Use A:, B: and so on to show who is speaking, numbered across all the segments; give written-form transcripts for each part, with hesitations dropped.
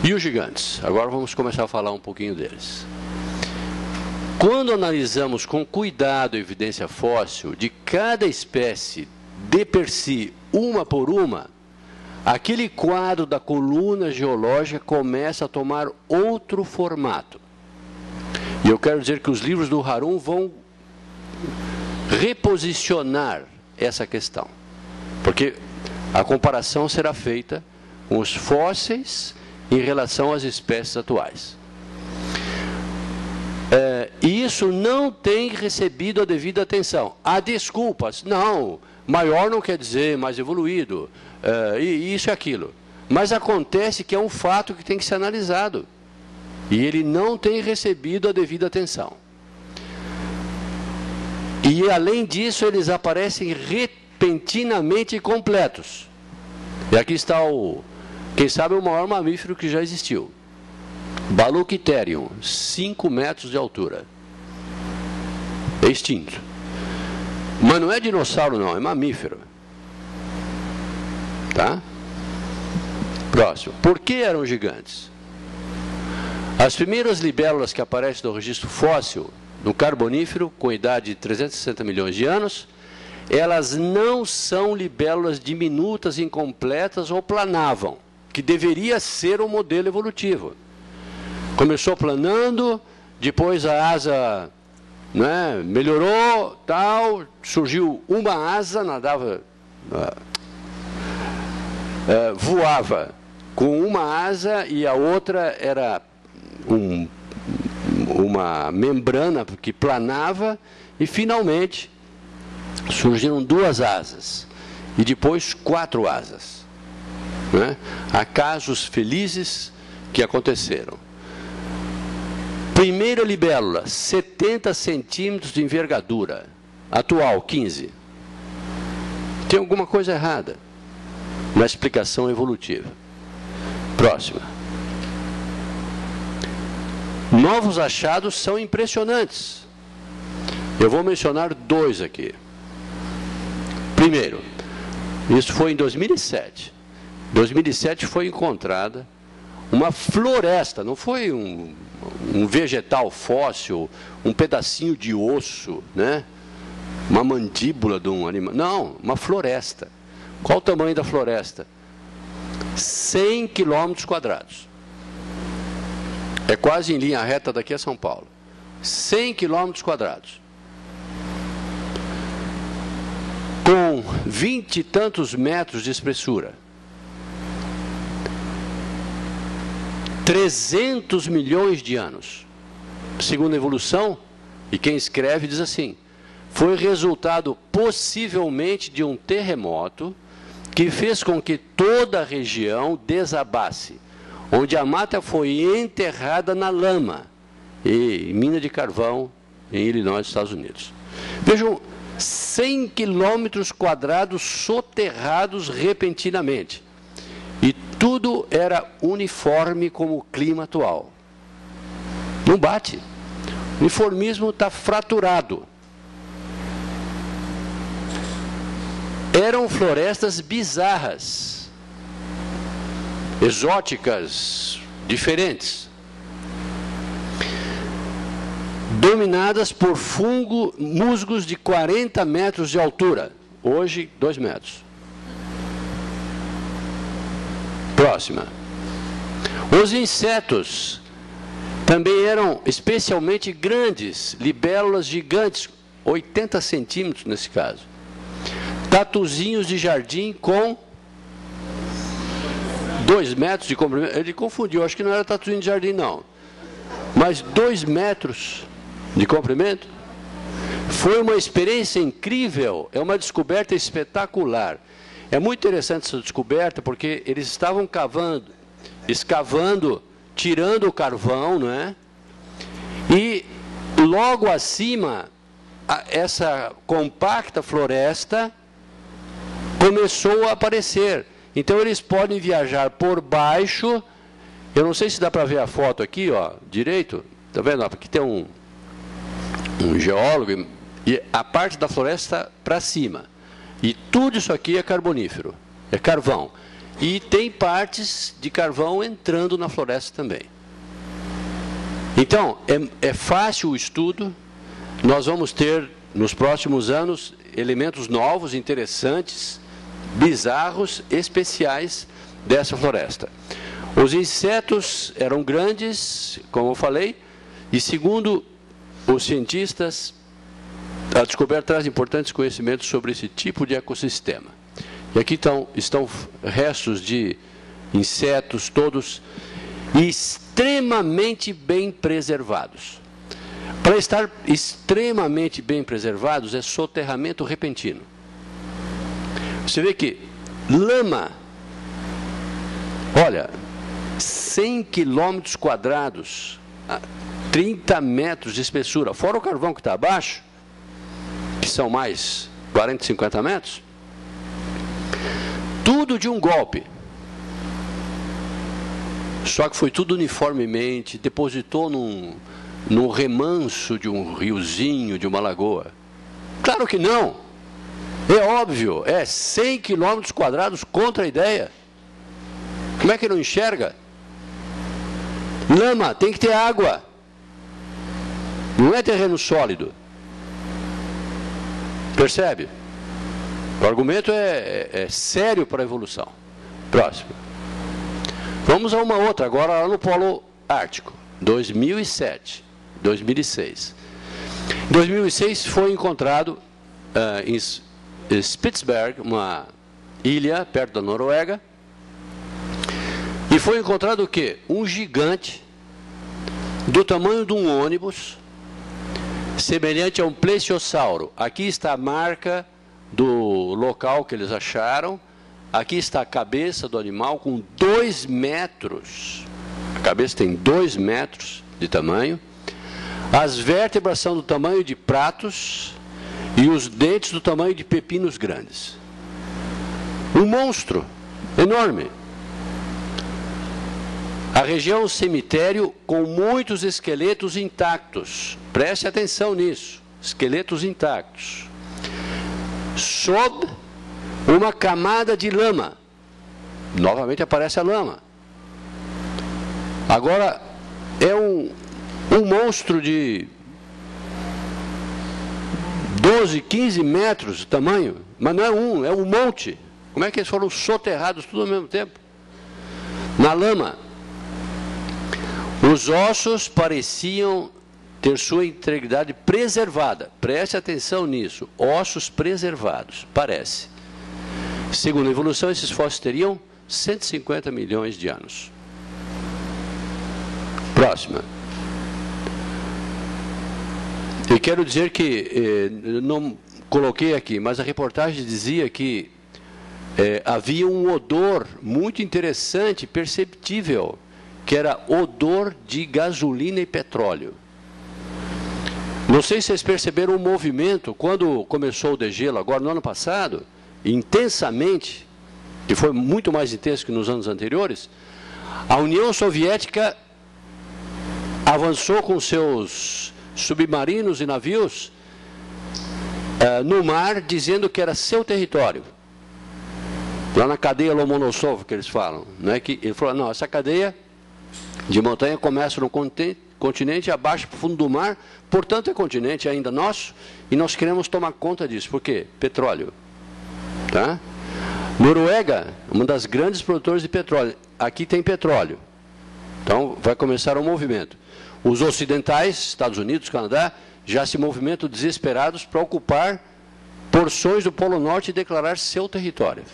A: E os gigantes? Agora vamos começar a falar um pouquinho deles. Quando analisamos com cuidado a evidência fóssil de cada espécie de per si, uma por uma, aquele quadro da coluna geológica começa a tomar outro formato. E eu quero dizer que os livros do Harun vão reposicionar essa questão. Porque a comparação será feita com os fósseis em relação às espécies atuais. E isso não tem recebido a devida atenção. Há desculpas. Não, maior não quer dizer mais evoluído, e isso e aquilo. Mas acontece que é um fato que tem que ser analisado. E ele não tem recebido a devida atenção. E, além disso, eles aparecem repentinamente completos. E aqui está quem sabe, o maior mamífero que já existiu. Baluchitherium, 5 metros de altura. É extinto. Mas não é dinossauro, não, é mamífero. Tá? Próximo. Por que eram gigantes? As primeiras libélulas que aparecem no registro fóssil, no Carbonífero, com idade de 360 milhões de anos, elas não são libélulas diminutas, incompletas ou planavam, que deveria ser o modelo evolutivo. Começou planando, depois a asa, né, melhorou, tal, surgiu uma asa, nadava, voava com uma asa e a outra era uma membrana que planava e finalmente surgiram 2 asas e depois 4 asas. Né? Há casos felizes que aconteceram. Primeira libélula, 70 centímetros de envergadura. Atual, 15. Tem alguma coisa errada na explicação evolutiva. Próxima. Novos achados são impressionantes. Eu vou mencionar 2 aqui. Primeiro, isso foi em 2007. Em 2007 foi encontrada uma floresta, não foi um vegetal fóssil, um pedacinho de osso, né? Uma mandíbula de um animal. Não, uma floresta. Qual o tamanho da floresta? 100 quilômetros quadrados. É quase em linha reta daqui a São Paulo. 100 quilômetros quadrados. Com 20 e tantos metros de espessura. 300 milhões de anos. Segundo a evolução, e quem escreve diz assim, foi resultado possivelmente de um terremoto que fez com que toda a região desabasse, onde a mata foi enterrada na lama, em mina de carvão, em Illinois, Estados Unidos. Vejam, 100 quilômetros quadrados soterrados repentinamente. E tudo era uniforme como o clima atual. Não bate. O uniformismo está fraturado. Eram florestas bizarras, exóticas, diferentes, dominadas por musgos de 40 metros de altura, hoje 2 metros. Próxima. Os insetos também eram especialmente grandes, libélulas gigantes, 80 centímetros nesse caso. Tatuzinhos de jardim com 2 metros de comprimento. Ele confundiu, acho que não era tatuzinho de jardim não. Mas 2 metros de comprimento. Foi uma experiência incrível, é uma descoberta espetacular. É muito interessante essa descoberta, porque eles estavam escavando, tirando o carvão, não é? E logo acima, essa compacta floresta começou a aparecer. Então eles podem viajar por baixo. Eu não sei se dá para ver a foto aqui, ó, direito. Está vendo? Aqui tem um geólogo e a parte da floresta para cima. E tudo isso aqui é carbonífero, é carvão. e tem partes de carvão entrando na floresta também. Então, é fácil o estudo, nós vamos ter, nos próximos anos, elementos novos, interessantes, bizarros, especiais dessa floresta. Os insetos eram grandes, como eu falei, e segundo os cientistas, a descoberta traz importantes conhecimentos sobre esse tipo de ecossistema. E aqui estão restos de insetos, todos extremamente bem preservados. Para estar extremamente bem preservados, é soterramento repentino. Você vê que lama, olha, 100 quilômetros quadrados, 30 metros de espessura, fora o carvão que está abaixo, que são mais 40, 50 metros, tudo de um golpe. Só que foi tudo uniformemente, depositou num remanso de um riozinho, de uma lagoa. Claro que não. É óbvio, é 100 quilômetros quadrados contra a ideia. Como é que não enxerga? Lama, tem que ter água. Não é terreno sólido. Percebe? O argumento é sério para a evolução. Próximo. Vamos a uma outra, agora lá no Polo Ártico. 2007, 2006. Em 2006 foi encontrado em Spitsberg, uma ilha perto da Noruega, e foi encontrado o quê? Um gigante do tamanho de um ônibus, semelhante a um plesiosauro. Aqui está a marca do local que eles acharam. Aqui está a cabeça do animal com 2 metros. A cabeça tem 2 metros de tamanho. As vértebras são do tamanho de pratos e os dentes do tamanho de pepinos grandes. Um monstro enorme. A região cemitério com muitos esqueletos intactos. Preste atenção nisso. Esqueletos intactos. Sob uma camada de lama. Novamente aparece a lama. Agora, é um monstro de 12, 15 metros de tamanho, mas não é um monte. Como é que eles foram soterrados tudo ao mesmo tempo? Na lama. Os ossos pareciam ter sua integridade preservada. Preste atenção nisso. Ossos preservados, parece. Segundo a evolução, esses fósseis teriam 150 milhões de anos. Próxima. Eu quero dizer que, não coloquei aqui, mas a reportagem dizia que havia um odor muito interessante, perceptível, que era odor de gasolina e petróleo. Não sei se vocês perceberam o movimento, quando começou o degelo, agora no ano passado, intensamente, que foi muito mais intenso que nos anos anteriores, a União Soviética avançou com seus submarinos e navios no mar, dizendo que era seu território. Lá na cadeia Lomonosov, que eles falam. Não é que, ele falou, não, essa cadeia de montanha começa no continente e abaixa para o fundo do mar, portanto é continente ainda nosso, e nós queremos tomar conta disso. Por quê? Petróleo. Tá? Noruega, uma das grandes produtoras de petróleo. Aqui tem petróleo. Então vai começar um movimento. Os ocidentais, Estados Unidos, Canadá, já se movimentam desesperados para ocupar porções do Polo Norte e declarar seu território.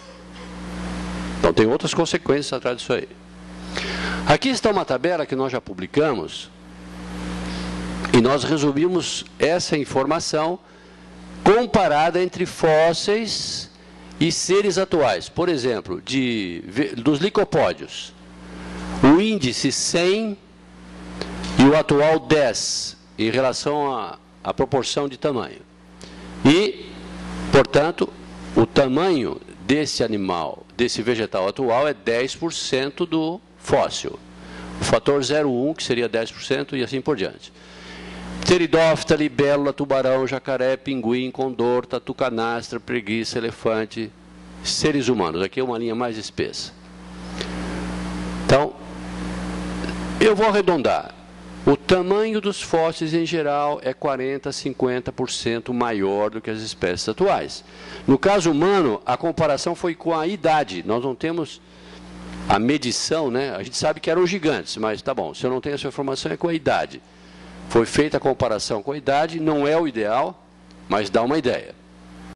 A: Então tem outras consequências atrás disso aí. Aqui está uma tabela que nós já publicamos e nós resumimos essa informação comparada entre fósseis e seres atuais. Por exemplo, dos licopódios, o índice 100 e o atual 10 em relação à proporção de tamanho. E, portanto, o tamanho desse animal, desse vegetal atual, é 10% do fóssil. O fator 0,1, que seria 10%, e assim por diante. Pteridófita, libélula, tubarão, jacaré, pinguim, condor, tatu canastra, preguiça, elefante, seres humanos. Aqui é uma linha mais espessa. eu vou arredondar. O tamanho dos fósseis, em geral, é 40% a 50% maior do que as espécies atuais. No caso humano, a comparação foi com a idade. Nós não temos a medição, né? A gente sabe que eram gigantes, mas tá bom, se eu não tenho essa informação, é com a idade. Foi feita a comparação com a idade, não é o ideal, mas dá uma ideia.